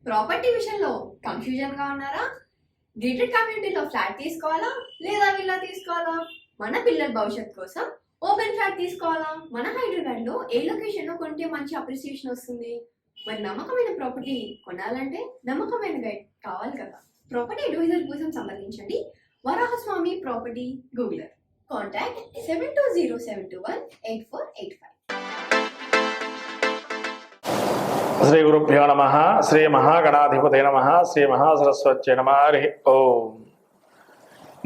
Property విషయంలో confusion గా ఉన్నారా? గేటెడ్ కమ్యూనిటీలో ఫ్లాట్ తీసుకోవాలా లేదా విల్లా తీసుకోవాలా? మన పిల్లల భవిష్యత్ కోసం ఓపెన్ ఫ్లాట్ తీసుకోవాలా? మన హైదరాబాద్ లో ఏ లొకేషన్ లో కొంటే మంచి అప్రిసియేషన్ వస్తుంది? మరి నమ్మకమైన ప్రాపర్టీ కొనాలంటే నమ్మకమైన గైడ్ కావాలి కదా. ప్రాపర్టీ అడ్వైజర్ కోసం సంప్రదించండి వరాహస్వామి ప్రాపర్టీ గూగులర్. కాంటాక్ట్ 7207218485. శ్రీ గురుభ్యో నమ. శ్రీ మహాగణాధిపతే నమ. శ్రీ మహాసరస్వత్యై నమ. హరి ఓం.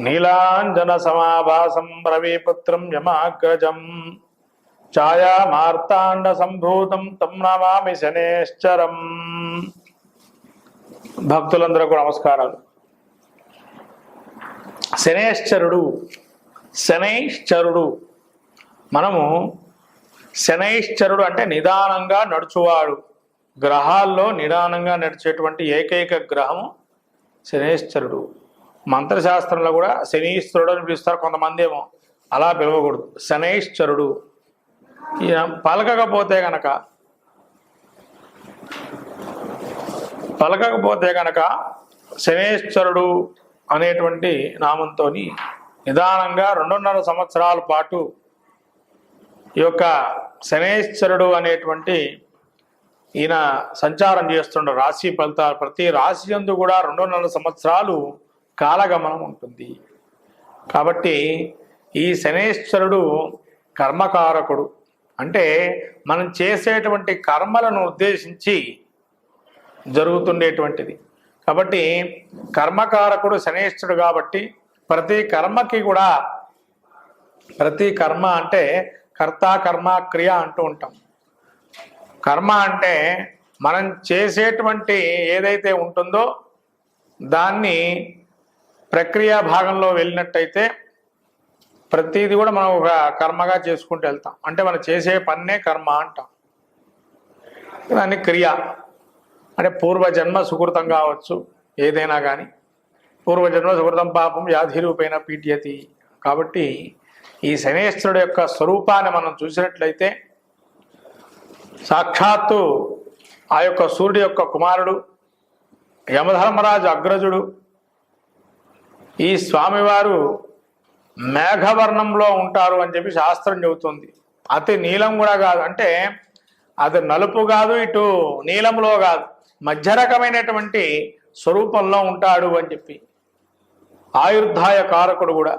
నీలాంజన సమాభాసం రవిపుత్రం యమాగ్రజం ఛాయా మార్తాండ సంభూతం తం నమామి శనేశ్చరం. భక్తులందరికీ నమస్కారాలు. శనైశ్చరుడు మనము శనైశ్చరుడు అంటే నిదానంగా నడుచువాడు. గ్రహాల్లో నిదానంగా నడిచేటువంటి ఏకైక గ్రహము శనేశ్వరుడు. మంత్రశాస్త్రంలో కూడా శనీశ్వరుడు అని పిలుస్తారు, కొంతమంది ఏమో అలా పిలవకూడదు. శనైశ్వరుడు. ఈయన పలకకపోతే గనక శనేశ్వరుడు అనేటువంటి నామంతో నిదానంగా 2.5 సంవత్సరాల పాటు ఈ యొక్క శనేశ్వరుడు అనేటువంటి ఈయన సంచారం చేస్తుండే రాశి ఫలితాలు. ప్రతి రాశి యందు కూడా 2.5 సంవత్సరాలు కాలగమనం ఉంటుంది. కాబట్టి ఈ శనేశ్వరుడు కర్మకారకుడు. అంటే మనం చేసేటువంటి కర్మలను ఉద్దేశించి జరుగుతుండేటువంటిది. కాబట్టి కర్మకారకుడు శనేశ్వరుడు కాబట్టి ప్రతి కర్మకి కూడా, ప్రతి కర్మ అంటే కర్త కర్మ క్రియ అంటూ ఉంటాం. కర్మ అంటే మనం చేసేటువంటి ఏదైతే ఉంటుందో దాన్ని ప్రక్రియ భాగంలో వెళ్ళినట్టయితే ప్రతిదీ కూడా మనం ఒక కర్మగా చేసుకుంటూ వెళ్తాం. అంటే మనం చేసే పన్నే కర్మ అంటాం. దాన్ని క్రియ అంటే పూర్వజన్మ సుకృతం కావచ్చు, ఏదైనా కానీ పూర్వజన్మ సుకృతం పాపం వ్యాధి రూపేణ పీడ్యతి. కాబట్టి ఈ శనేశ్వరుడు యొక్క స్వరూపాన్ని మనం చూసినట్లయితే సాక్షాత్తు ఆ యొక్క సూర్యుడి యొక్క కుమారుడు, యమధర్మరాజు అగ్రజుడు. ఈ స్వామివారు మేఘవర్ణంలో ఉంటారు అని చెప్పి శాస్త్రం చెబుతుంది. అతి నీలం కూడా కాదు, అంటే అది నలుపు కాదు, ఇటు నీలంలో కాదు, మధ్య రకమైనటువంటి స్వరూపంలో ఉంటాడు అని చెప్పి. ఆయుర్ధాయ కారకుడు కూడా.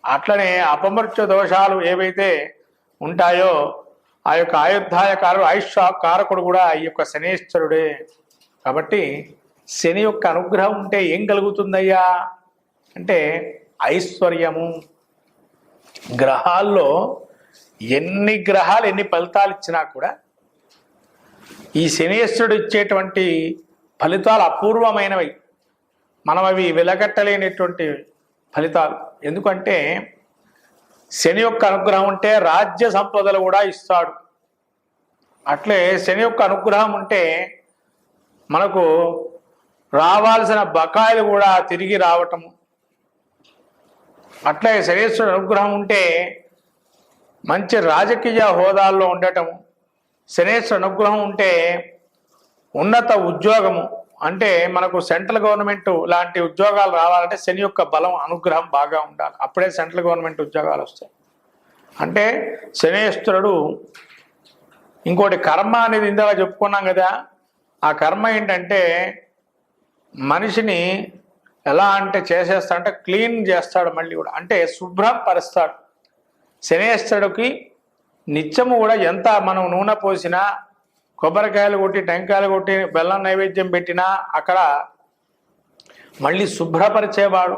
అట్లనే అపమృత్యు దోషాలు ఏవైతే ఉంటాయో ఆ యొక్క ఆయుర్ధాయ ఆయుష్ కారకుడు కూడా ఈ యొక్క శనేశ్వరుడే. కాబట్టి శని యొక్క అనుగ్రహం ఉంటే ఏం కలుగుతుందయ్యా అంటే ఐశ్వర్యము. గ్రహాల్లో ఎన్ని గ్రహాలు ఎన్ని ఫలితాలు ఇచ్చినా కూడా ఈ శనేశ్వరుడు ఇచ్చేటువంటి ఫలితాలు అపూర్వమైనవి. మనం అవి వెలగట్టలేనటువంటి ఫలితాలు. ఎందుకంటే శని యొక్క అనుగ్రహం ఉంటే రాజ్య సంపదలు కూడా ఇస్తాడు. అట్లే శని యొక్క అనుగ్రహం ఉంటే మనకు రావాల్సిన బకాయిలు కూడా తిరిగి రావటము. అట్లే శనేశ్వరుడు అనుగ్రహం ఉంటే మంచి రాజకీయ హోదాల్లో ఉండటము. శనేశ్వరుడు అనుగ్రహం ఉంటే ఉన్నత ఉద్యోగము, అంటే మనకు సెంట్రల్ గవర్నమెంట్ లాంటి ఉద్యోగాలు రావాలంటే శని యొక్క బలం అనుగ్రహం బాగా ఉండాలి. అప్పుడే సెంట్రల్ గవర్నమెంట్ ఉద్యోగాలు వస్తాయి. అంటే శనేశ్వరుడు. ఇంకోటి కర్మ అనేది ఇందాక చెప్పుకున్నాం కదా. ఆ కర్మ ఏంటంటే మనిషిని ఎలా అంటే చేసేస్తాడంటే క్లీన్ చేస్తాడు, మళ్ళీ కూడా అంటే శుభ్రం పరుస్తాడు. శనేశ్వరుడికి నిత్యము కూడా ఎంత మనం నూనె పోసినా, కొబ్బరికాయలు కొట్టి, టెంకాయలు కొట్టి, బెల్లం నైవేద్యం పెట్టినా అక్కడ మళ్ళీ శుభ్రపరిచేవాడు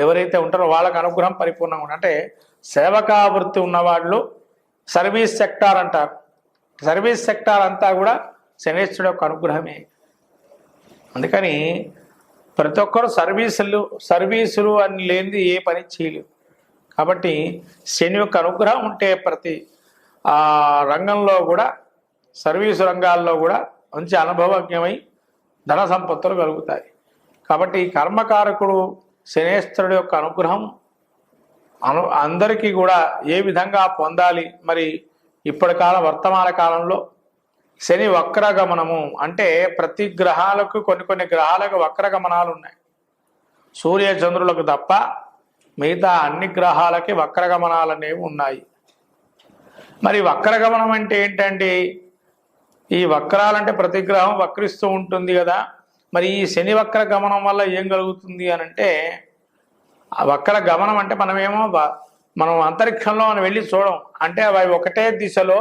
ఎవరైతే ఉంటారో వాళ్ళకి అనుగ్రహం పరిపూర్ణంగా ఉంటుంది. అంటే సేవకా వృత్తి ఉన్నవాళ్ళు సర్వీస్ సెక్టార్ అంటారు. సర్వీస్ సెక్టార్ అంతా కూడా శనేశ్వరుడు యొక్క అనుగ్రహమే. అందుకని ప్రతి ఒక్కరు సర్వీసులు అని లేనిది ఏ పని చేయలేవు. కాబట్టి శని యొక్క అనుగ్రహం ఉంటే ప్రతి రంగంలో కూడా, సర్వీసు రంగాల్లో కూడా మంచి అనుభవజ్ఞమై ధన సంపత్తులు కలుగుతాయి. కాబట్టి ఈ కర్మకారకుడు శనేశ్వరుడు యొక్క అనుగ్రహం అందరికీ కూడా ఏ విధంగా పొందాలి? మరి ఇప్పటి వర్తమాన కాలంలో శని వక్రగమనము అంటే ప్రతి గ్రహాలకు కొన్ని గ్రహాలకు వక్రగమనాలు ఉన్నాయి. సూర్య చంద్రులకు తప్ప మిగతా అన్ని గ్రహాలకి వక్రగమనాలు అనేవి ఉన్నాయి. మరి వక్రగమనం అంటే ఏంటండి? ఈ వక్రాలంటే ప్రతి గ్రహం వక్రిస్తూ ఉంటుంది కదా. మరి ఈ శని వక్ర గమనం వల్ల ఏం కలుగుతుంది అని అంటే, ఆ వక్ర గమనం అంటే మనం అంతరిక్షంలో మనం వెళ్ళి చూడం, అంటే అవి ఒకటే దిశలో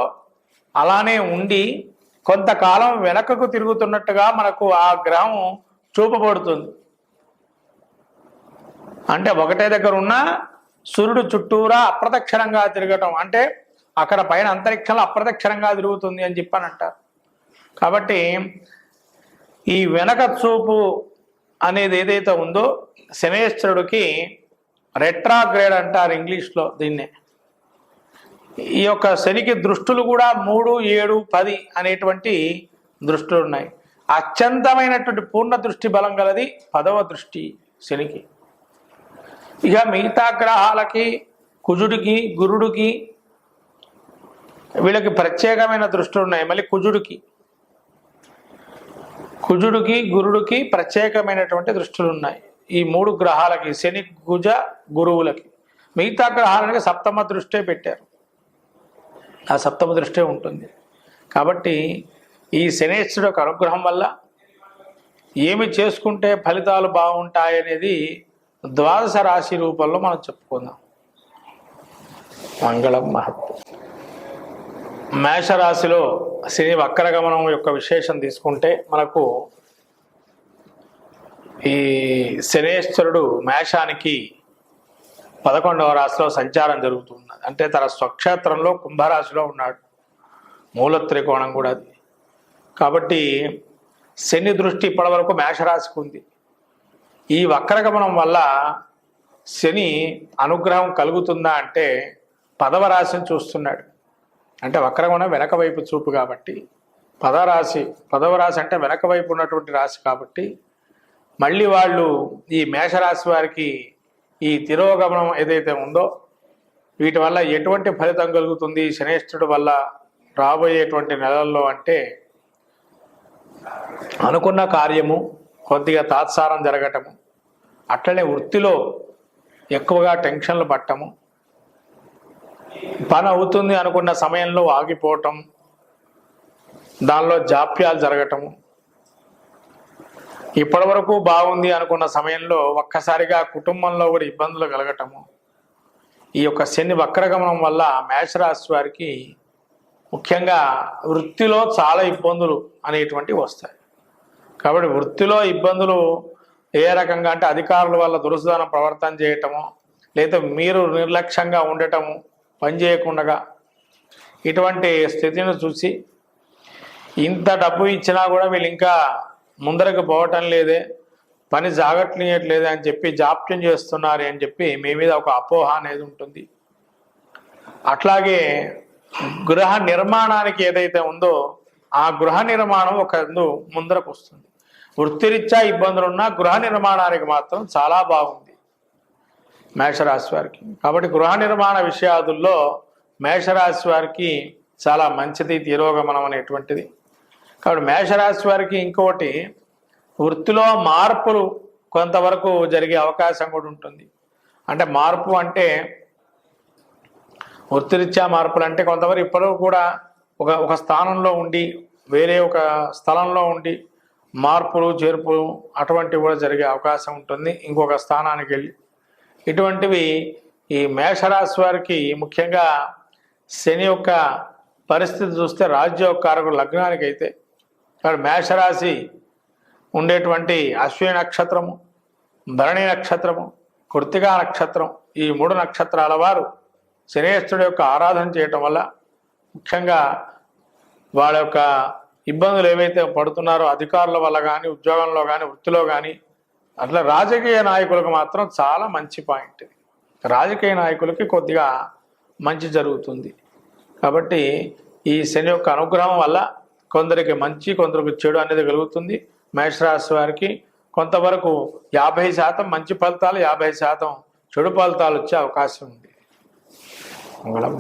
అలానే ఉండి కొంతకాలం వెనకకు తిరుగుతున్నట్టుగా మనకు ఆ గ్రహం చూపబడుతుంది. అంటే ఒకటే దగ్గర ఉన్న సూర్యుడు చుట్టూరా అప్రదక్షిణంగా తిరగటం, అంటే అక్కడ పైన అంతరిక్షంలో అప్రదక్షిణంగా తిరుగుతుంది అని చెప్పానంటారు. కాబట్టి ఈ వెనక చూపు అనేది ఏదైతే ఉందో శనేశ్వరుడికి రెట్రాగ్రేడ్ అంటారు ఇంగ్లీష్లో దీన్నే. ఈ యొక్క శనికి దృష్టులు కూడా 3, 7, 10 అనేటువంటి దృష్టులు ఉన్నాయి. అత్యంతమైనటువంటి పూర్ణ దృష్టి బలం గలది 10వ దృష్టి శనికి. ఇక మిగతా గ్రహాలకి కుజుడికి గురుడికి వీళ్ళకి ప్రత్యేకమైన దృష్టులు ఉన్నాయి. మళ్ళీ కుజుడికి గురుడికి ప్రత్యేకమైనటువంటి దృష్టులు ఉన్నాయి. ఈ 3 గ్రహాలకి శని కుజ గురువులకి. మిగతా గ్రహాలకి సప్తమ దృష్టే పెట్టారు, ఆ సప్తమ దృష్టే ఉంటుంది. కాబట్టి ఈ శనేశ్వరుడు యొక్క అనుగ్రహం వల్ల ఏమి చేసుకుంటే ఫలితాలు బాగుంటాయనేది ద్వాదశ రాశి రూపంలో మనం చెప్పుకుందాం. మంగళం మహత్. మేషరాశిలో శని వక్రగమనం యొక్క విశేషం తీసుకుంటే మనకు ఈ శనేశ్వరుడు మేషానికి 11వ రాశిలో సంచారం జరుగుతున్నది. అంటే తన స్వక్షేత్రంలో కుంభరాశిలో ఉన్నాడు, మూల త్రికోణం కూడా అది. కాబట్టి శని దృష్టి ఇప్పటివరకు మేషరాశికి ఉంది. ఈ వక్రగమనం వల్ల శని అనుగ్రహం కలుగుతుందా అంటే 10వ రాశిని చూస్తున్నాడు. అంటే వక్రగమనం వెనక వైపు చూపు కాబట్టి 10వ రాశి అంటే వెనక వైపు ఉన్నటువంటి రాశి కాబట్టి మళ్ళీ వాళ్ళు ఈ మేషరాశి వారికి ఈ తిరోగమనం ఏదైతే ఉందో వీటి వల్ల ఎటువంటి ఫలితం కలుగుతుంది శనేశ్వరుడు వల్ల రాబోయేటువంటి నెలల్లో అంటే, అనుకున్న కార్యము కొద్దిగా తాత్సారం జరగటము, అట్లనే వృత్తిలో ఎక్కువగా టెన్షన్లు పట్టము, పని అవుతుంది అనుకున్న సమయంలో ఆగిపోవటం, దానిలో జాప్యాలు జరగటము, ఇప్పటి వరకు బాగుంది అనుకున్న సమయంలో ఒక్కసారిగా కుటుంబంలో కూడా ఇబ్బందులు కలగటము. ఈ యొక్క శని వక్రగమనం వల్ల మేషరాశి వారికి ముఖ్యంగా వృత్తిలో చాలా ఇబ్బందులు అనేటువంటివి వస్తాయి. కాబట్టి వృత్తిలో ఇబ్బందులు ఏ రకంగా అంటే అధికారుల వల్ల దురుసుదాన ప్రవర్తన చేయటము, లేదా మీరు నిర్లక్ష్యంగా ఉండటము, పని చేయకుండా, ఇటువంటి స్థితిని చూసి ఇంత డబ్బు ఇచ్చినా కూడా వీళ్ళు ఇంకా ముందరకు పోవటం లేదే, పని జాగట్లేదే అని చెప్పి జాప్యం చేస్తున్నారు అని చెప్పి మీ మీద ఒక అపోహ అనేది ఉంటుంది. అట్లాగే గృహ నిర్మాణానికి ఏదైతే ఉందో ఆ గృహ నిర్మాణం ఒక ముందరకు వస్తుంది. వృత్తిరీత్యా ఇబ్బందులున్నా గృహ నిర్మాణానికి మాత్రం చాలా బాగుంది మేషరాశి వారికి. కాబట్టి గృహ నిర్మాణ విషయాదుల్లో మేషరాశి వారికి చాలా మంచిది తిరోగమనం అనేటువంటిది. కాబట్టి మేషరాశి వారికి ఇంకోటి, వృత్తిలో మార్పులు కొంతవరకు జరిగే అవకాశం కూడా ఉంటుంది. అంటే మార్పు అంటే వృత్తిరీత్యా మార్పులు అంటే కొంతవరకు ఇప్పటివరకు కూడా ఒక స్థానంలో ఉండి వేరే ఒక స్థలంలో ఉండి మార్పులు చేర్పులు అటువంటివి కూడా జరిగే అవకాశం ఉంటుంది ఇంకొక స్థానానికి వెళ్ళి. ఇటువంటివి ఈ మేషరాశి వారికి ముఖ్యంగా శని యొక్క పరిస్థితి చూస్తే రాజ్యోకారకుడు లగ్నానికి అయితే, మేషరాశి ఉండేటువంటి అశ్విని నక్షత్రము, భరణి నక్షత్రము, కృత్తికా నక్షత్రం, ఈ 3 నక్షత్రాల వారు శనేశ్వరుడు యొక్క ఆరాధన చేయటం వల్ల ముఖ్యంగా వాళ్ళ యొక్క ఇబ్బందులు ఏవైతే పడుతున్నారో అధికారుల వల్ల కానీ, ఉద్యోగంలో కానీ, వృత్తిలో కానీ, అట్లా రాజకీయ నాయకులకు మాత్రం చాలా మంచి పాయింట్. రాజకీయ నాయకులకి కొద్దిగా మంచి జరుగుతుంది. కాబట్టి ఈ శని యొక్క అనుగ్రహం వల్ల కొందరికి మంచి, కొందరికి చెడు అనేది కలుగుతుంది. మేషరాశి వారికి కొంతవరకు 50% మంచి ఫలితాలు, 50% చెడు ఫలితాలు వచ్చే అవకాశం ఉంది. మంగళం.